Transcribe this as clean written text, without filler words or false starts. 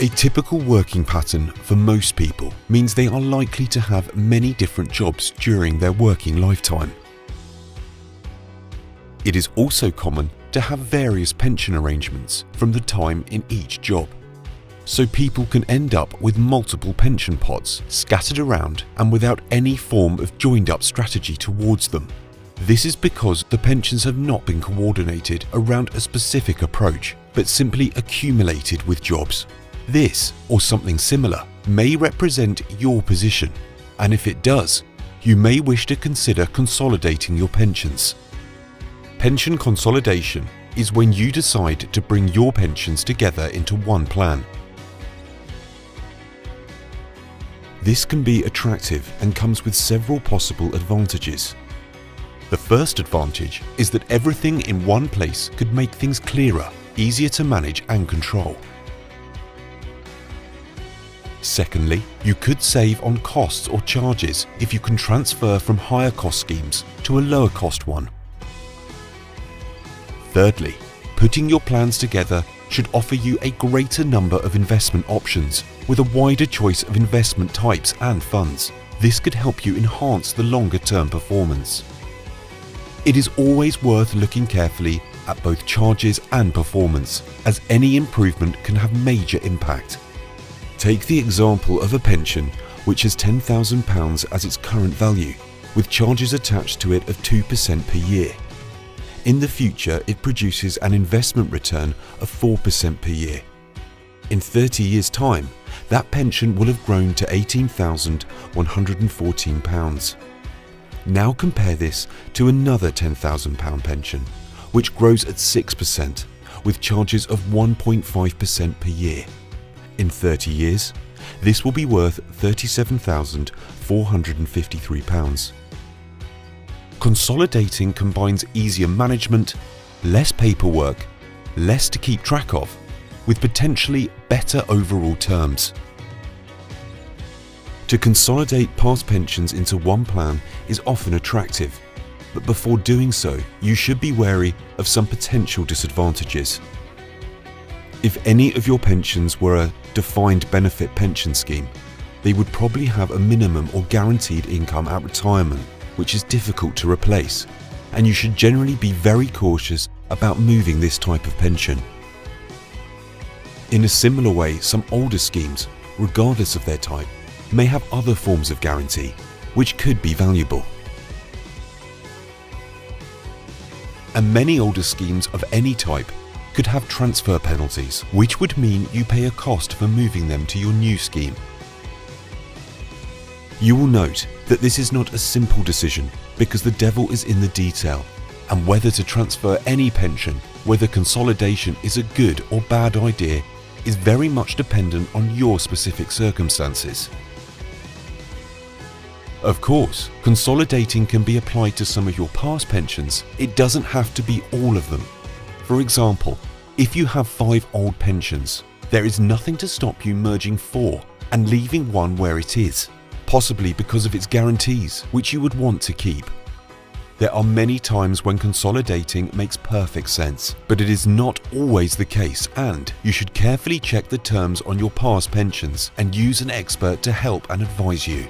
A typical working pattern for most people means they are likely to have many different jobs during their working lifetime. It is also common to have various pension arrangements from the time in each job. So people can end up with multiple pension pots scattered around and without any form of joined-up strategy towards them. This is because the pensions have not been coordinated around a specific approach, but simply accumulated with jobs. This, or something similar, may represent your position, and if it does, you may wish to consider consolidating your pensions. Pension consolidation is when you decide to bring your pensions together into one plan. This can be attractive and comes with several possible advantages. The first advantage is that everything in one place could make things clearer, easier to manage and control. Secondly, you could save on costs or charges if you can transfer from higher cost schemes to a lower cost one. Thirdly, putting your plans together should offer you a greater number of investment options with a wider choice of investment types and funds. This could help you enhance the longer-term performance. It is always worth looking carefully at both charges and performance, as any improvement can have major impact. Take the example of a pension which has £10,000 as its current value, with charges attached to it of 2% per year. In the future, it produces an investment return of 4% per year. In 30 years' time, that pension will have grown to £18,114. Now compare this to another £10,000 pension, which grows at 6%, with charges of 1.5% per year. In 30 years, this will be worth £37,453. Consolidating combines easier management, less paperwork, less to keep track of, with potentially better overall terms. To consolidate past pensions into one plan is often attractive, but before doing so, you should be wary of some potential disadvantages. If any of your pensions were a defined benefit pension scheme, they would probably have a minimum or guaranteed income at retirement, which is difficult to replace, and you should generally be very cautious about moving this type of pension. In a similar way, some older schemes, regardless of their type, may have other forms of guarantee, which could be valuable. And many older schemes of any type could have transfer penalties, which would mean you pay a cost for moving them to your new scheme. You will note that this is not a simple decision because the devil is in the detail, and whether to transfer any pension, whether consolidation is a good or bad idea, is very much dependent on your specific circumstances. Of course, consolidating can be applied to some of your past pensions. It doesn't have to be all of them. For example, if you have 5 old pensions, there is nothing to stop you merging 4 and leaving one where it is, possibly because of its guarantees, which you would want to keep. There are many times when consolidating makes perfect sense, but it is not always the case, and you should carefully check the terms on your past pensions and use an expert to help and advise you.